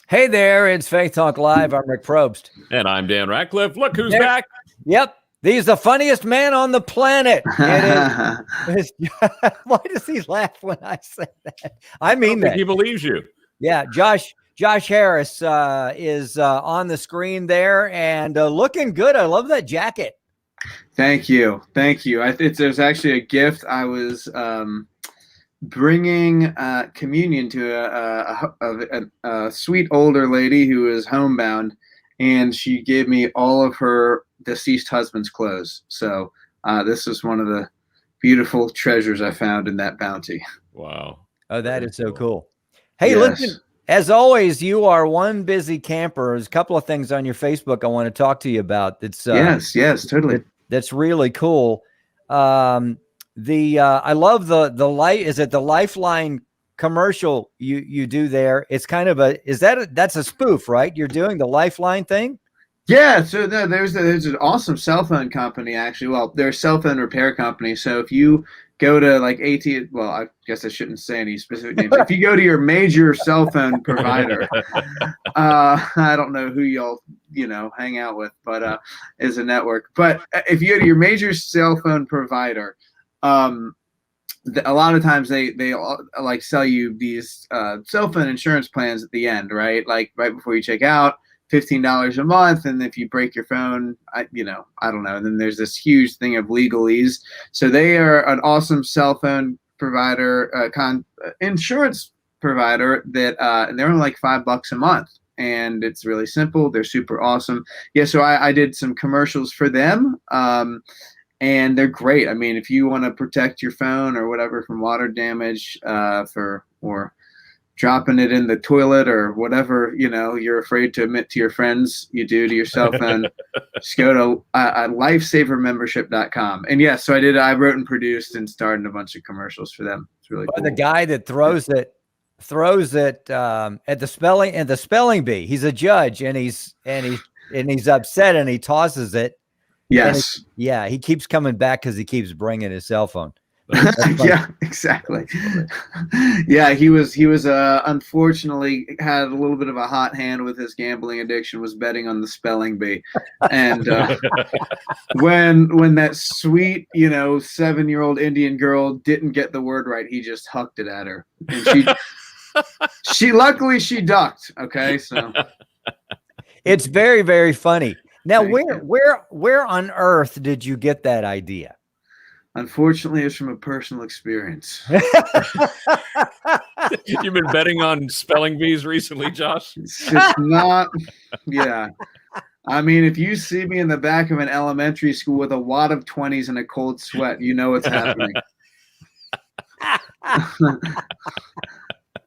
Hey there, it's Faith Talk Live. I'm Rick Probst. And I'm Dan Ratcliffe. Look who's There- back. Yep, he's the funniest man on the planet. Why does he laugh when I say that? I mean think that. he believes you. Yeah, Josh Harris is on the screen there and looking good. I love that jacket. Thank you. There's actually a gift. I was bringing communion to a sweet older lady who is homebound, and she gave me all of her deceased husband's clothes. So this is one of the beautiful treasures I found in that bounty. Wow. Oh, that is so cool. Hey, Yes. listen, as always, you are one busy camper. There's a couple of things on your Facebook I want to talk to you about. That's Yes, totally. That's really cool. I love the light. Is it the Lifeline commercial you do there? It's kind of that's a spoof, right? You're doing the Lifeline thing. Yeah, so there's an awesome cell phone company, actually. Well, they're a cell phone repair company. So if you go to like well, I guess I shouldn't say any specific names. If you go to your major cell phone provider, I don't know who y'all hang out with, but is a network. But if you go to your major cell phone provider, a lot of times they like sell you these cell phone insurance plans at the end, right? Like right before you check out. $15 a month, and if you break your phone, I don't know. And then there's this huge thing of legalese. So they are an awesome cell phone provider, insurance provider that, and they're only like $5 a month, and it's really simple. They're super awesome. Yeah, so I did some commercials for them, and they're great. I mean, if you want to protect your phone or whatever from water damage, or dropping it in the toilet or whatever, you're afraid to admit to your friends you do to your cell phone, just go to lifesavermembership.com. And yes, so I wrote and produced and starred in a bunch of commercials for them. It's really cool. The guy that throws it at the spelling bee. He's a judge, and he's upset, and he tosses it. Yes. He keeps coming back because he keeps bringing his cell phone. Yeah, exactly. Yeah, he was unfortunately had a little bit of a hot hand with his gambling addiction, was betting on the spelling bee. And when that sweet, 7-year-old Indian girl didn't get the word right, he just hucked it at her. And she luckily she ducked. Okay, so it's very, very funny. Now, where on earth did you get that idea? Unfortunately, it's from a personal experience. You've been betting on spelling bees recently, Josh? It's just not, yeah. I mean, if you see me in the back of an elementary school with a wad of 20s and a cold sweat, you know what's happening.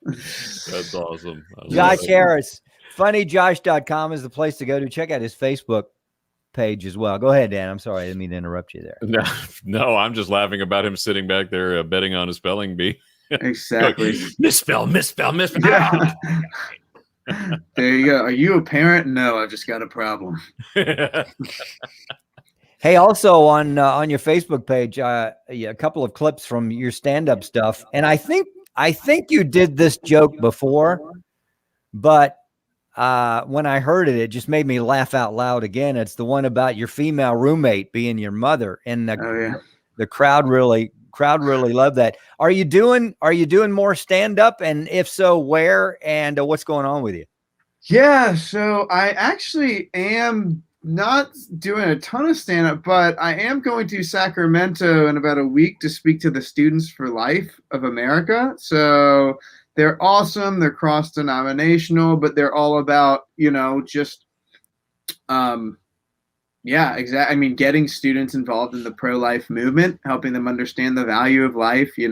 That's awesome. Josh Harris, funnyjosh.com is the place to go to. Check out his Facebook page as well. Go ahead, Dan. I'm sorry, I didn't mean to interrupt you there. No, I'm just laughing about him sitting back there betting on a spelling bee. Exactly. Misspell. Yeah. There you go. Are you a parent? No, I've just got a problem. Hey, also on your Facebook page, a couple of clips from your stand-up stuff, and I think you did this joke before, but when I heard it, it just made me laugh out loud again. It's the one about your female roommate being your mother, and the crowd really loved that. Are you doing more stand up, and if so, where, and what's going on with you? Yeah, so I actually am not doing a ton of stand up, but I am going to Sacramento in about a week to speak to the Students for Life of America. So they're awesome. They're cross-denominational, but they're all about, just, exactly. I mean, getting students involved in the pro-life movement, helping them understand the value of life, the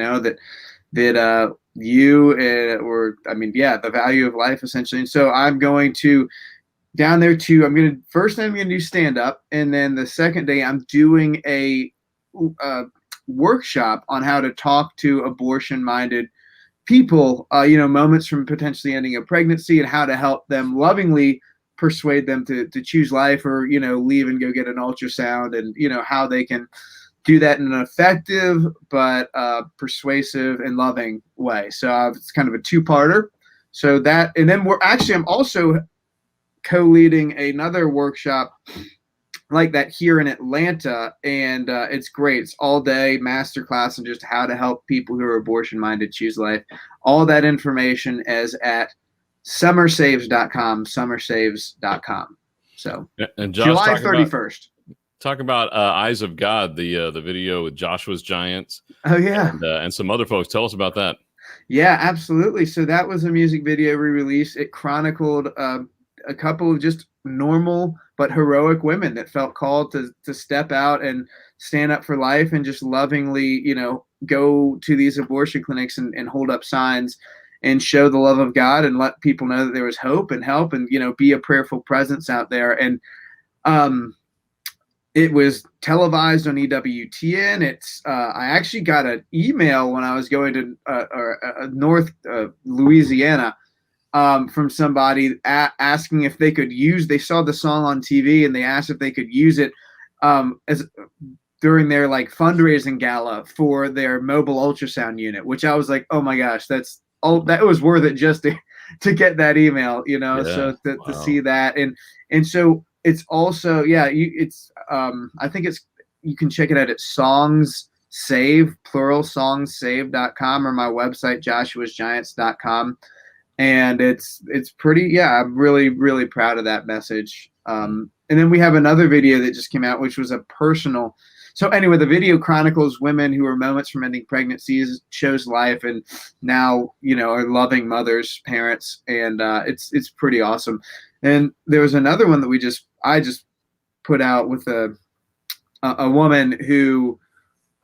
value of life essentially. And so I'm going to down there first I'm going to do stand-up. And then the second day I'm doing a workshop on how to talk to abortion-minded people, moments from potentially ending a pregnancy and how to help them lovingly persuade them to choose life or, leave and go get an ultrasound and, how they can do that in an effective but persuasive and loving way. So it's kind of a two-parter. So that, and then I'm also co-leading another workshop like that here in Atlanta, and it's great. It's all day masterclass on just how to help people who are abortion minded choose life. All that information is at summersaves.com. So and Josh, July 31st. Talk about Eyes of God, the video with Joshua's Giants. Oh yeah, and some other folks. Tell us about that. Yeah, absolutely. So that was a music video we released. It chronicled a couple of just normal but heroic women that felt called to step out and stand up for life and just lovingly, go to these abortion clinics and hold up signs and show the love of God and let people know that there was hope and help and, be a prayerful presence out there. And it was televised on EWTN. I actually got an email when I was going to North Louisiana from somebody asking if they could they saw the song on TV and they asked if they could use it as during their fundraising gala for their mobile ultrasound unit, which I was like, oh my gosh, that was worth it just to get that email, so to see that. And so it's also, I think you can check it out at songssave.com or my website, joshuasgiants.com. And it's pretty, I'm really, really proud of that message. And then we have another video that just came out, which was a personal. So anyway, the video chronicles women who are moments from ending pregnancies, chose life, and now, are loving mothers, parents. And it's pretty awesome. And there was another one that I just put out with a woman who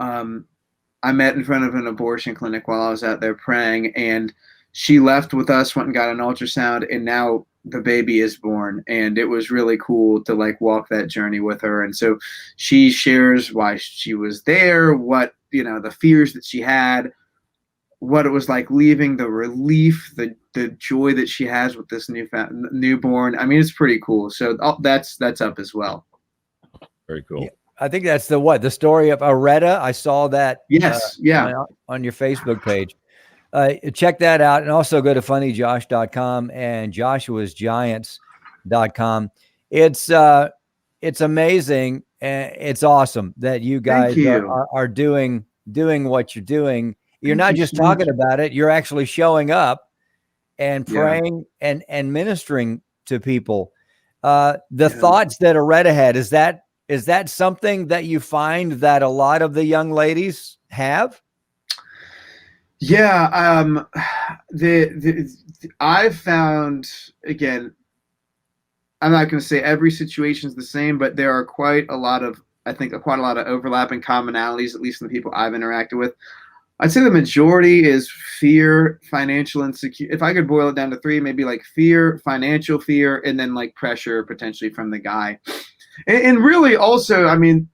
I met in front of an abortion clinic while I was out there praying, and she left with us, went and got an ultrasound, and now the baby is born. And it was really cool to walk that journey with her. And so she shares why she was there, what, the fears that she had, what it was like leaving, the relief, the joy that she has with this newborn. I mean, it's pretty cool. So that's up as well. Very cool. Yeah, I think that's the story of Aretta. I saw that. Yes. On your Facebook page. Check that out. And also go to funnyjosh.com and joshuasgiants.com. It's amazing. And it's awesome that you guys are doing what you're doing. You're not just talking about it. You're actually showing up and praying and ministering to people. Thoughts that Aretta had, is that something that you find that a lot of the young ladies have? Yeah. I've found, again, I'm not going to say every situation is the same, but there are quite a lot of overlapping commonalities, at least in the people I've interacted with. I'd say the majority is fear, financial insecurity. If I could boil it down to three, maybe fear, financial fear, and then pressure potentially from the guy. And really also, I mean,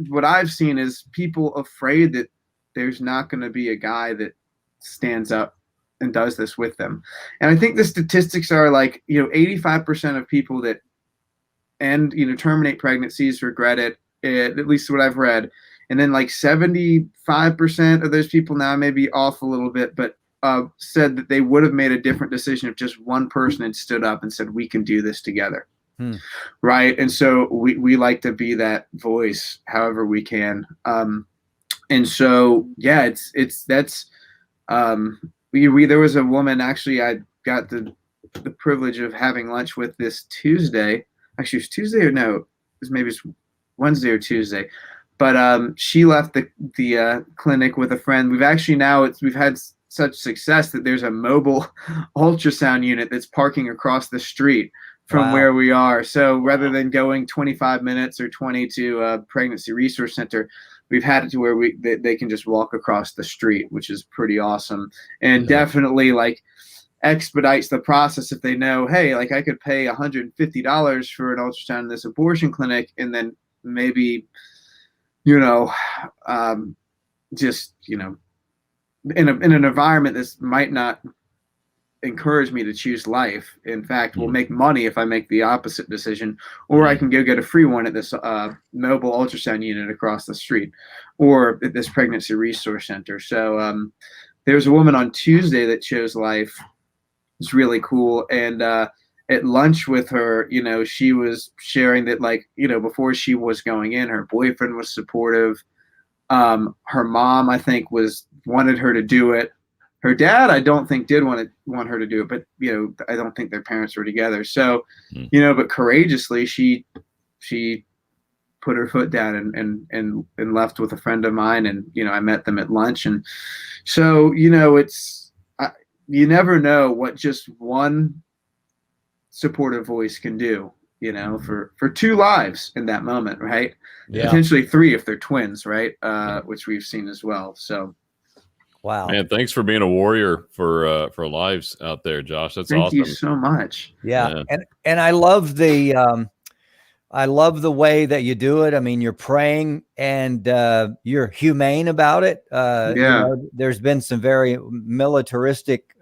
what I've seen is people afraid that there's not going to be a guy that stands up and does this with them. And I think the statistics are 85% of people that terminate pregnancies regret it, at least what I've read. And then 75% of those people, now may be off a little bit, but said that they would have made a different decision if just one person had stood up and said, we can do this together. Right. And so we like to be that voice however we can. And so, there was a woman, actually, I got the privilege of having lunch with this Tuesday. Actually, it was Tuesday or no, maybe it's Wednesday or Tuesday. But she left the clinic with a friend. We've had such success that there's a mobile ultrasound unit that's parking across the street from where we are. So rather than going 25 minutes or 20 to a pregnancy resource center, we've had it to where they can just walk across the street, which is pretty awesome. And definitely expedites the process if they know, hey, I could pay $150 for an ultrasound in this abortion clinic, and then maybe, just, in an environment that might not encourage me to choose life. In fact, will make money if I make the opposite decision, or I can go get a free one at this mobile ultrasound unit across the street, or at this pregnancy resource center. So there's a woman on Tuesday that chose life. It's really cool. And at lunch with her, you know, she was sharing that, like, you know, before she was going in, her boyfriend was supportive. Her mom, I think, wanted her to do it. Her dad, I don't think, did want her to do it, but, you know, I don't think their parents were together. So, you know, but courageously, she put her foot down and left with a friend of mine, and, you know, I met them at lunch. And so, you know, you never know what just one supportive voice can do, you know, for 2 lives in that moment, right? Yeah. Potentially 3 if they're twins, right? Which we've seen as well. So, wow, man, thanks for being a warrior for lives out there, Josh. That's thank awesome. you so much. yeah. And I love the way that you do it. I mean, you're praying and you're humane about it. You know, there's been some very militaristic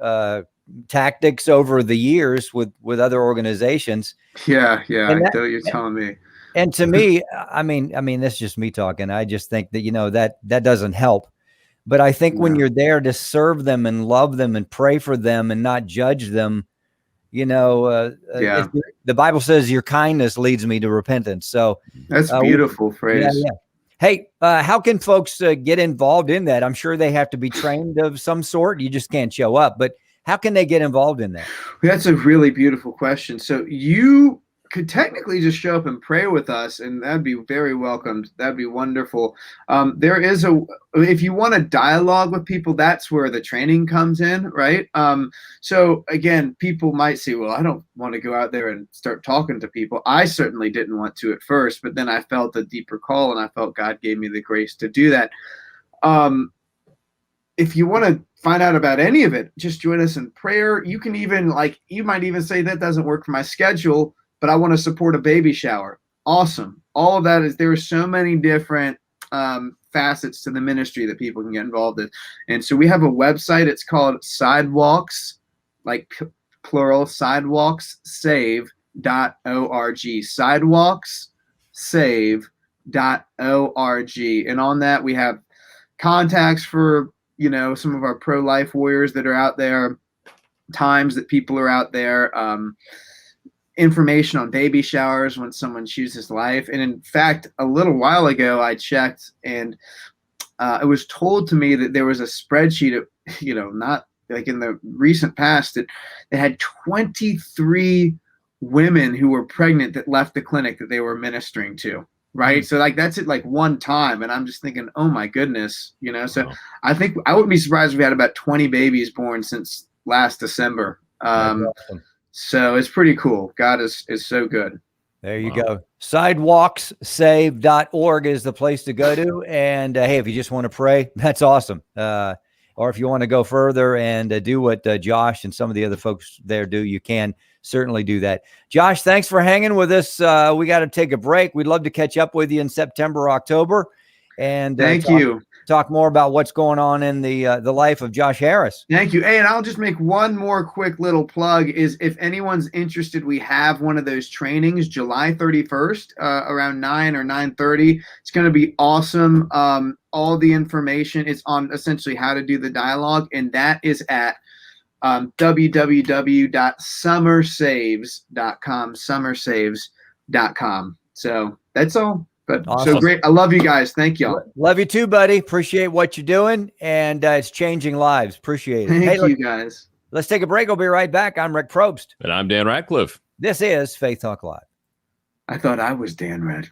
tactics over the years with other organizations. Yeah, I And know you're telling me. And to me, I mean, this is just me talking. I just think that, you know, that doesn't help. But I think when you're there to serve them and love them and pray for them and not judge them, you know, the Bible says your kindness leads me to repentance. So that's a beautiful phrase. Yeah. Hey, how can folks get involved in that? I'm sure they have to be trained of some sort. You just can't show up, but how can they get involved in that? That's a really beautiful question. So you could technically just show up and pray with us, and that'd be very welcomed. That'd be wonderful. If you want to dialogue with people, that's where the training comes in, right? So again, people might say, well, I don't want to go out there and start talking to people. I certainly didn't want to at first, but then I felt a deeper call, and I felt God gave me the grace to do that. If you want to find out about any of it, just join us in prayer. You can even, you might even say that doesn't work for my schedule, but I want to support a baby shower. Awesome. All of that there are so many different facets to the ministry that people can get involved in. And so we have a website. It's called Sidewalks, like plural, sidewalkssave.org. Sidewalkssave.org. And on that, we have contacts for, you know, some of our pro-life warriors that are out there, times that people are out there, information on baby showers when someone chooses life. And in fact, a little while ago, I checked, and it was told to me that there was a spreadsheet of, you know, not like in the recent past, that they had 23 women who were pregnant that left the clinic that they were ministering to. Right. So that's it, one time. And I'm just thinking, oh my goodness, you know, so I think I wouldn't be surprised if we had about 20 babies born since last December. Awesome. So it's pretty cool. God is so good. There you go. Sidewalkssave.org is the place to go to. And hey, if you just want to pray, that's awesome. Or if you want to go further and do what Josh and some of the other folks there do, you can certainly do that. Josh, thanks for hanging with us. We got to take a break. We'd love to catch up with you in September, October. And thank you. Talk more about what's going on in the life of Josh Harris. Thank you. Hey, and I'll just make one more quick little plug is if anyone's interested, we have one of those trainings July 31st around 9 or 9:30. It's going to be awesome. All the information is on essentially how to do the dialogue, and that is at www.summersaves.com, summersaves.com. So that's all. But awesome. So great. I love you guys. Thank y'all. Love you too, buddy. Appreciate what you're doing. And it's changing lives. Appreciate it. Thank you, guys. Let's take a break. I'll be right back. I'm Rick Probst. And I'm Dan Ratcliffe. This is Faith Talk Live. I thought I was Dan Ratcliffe.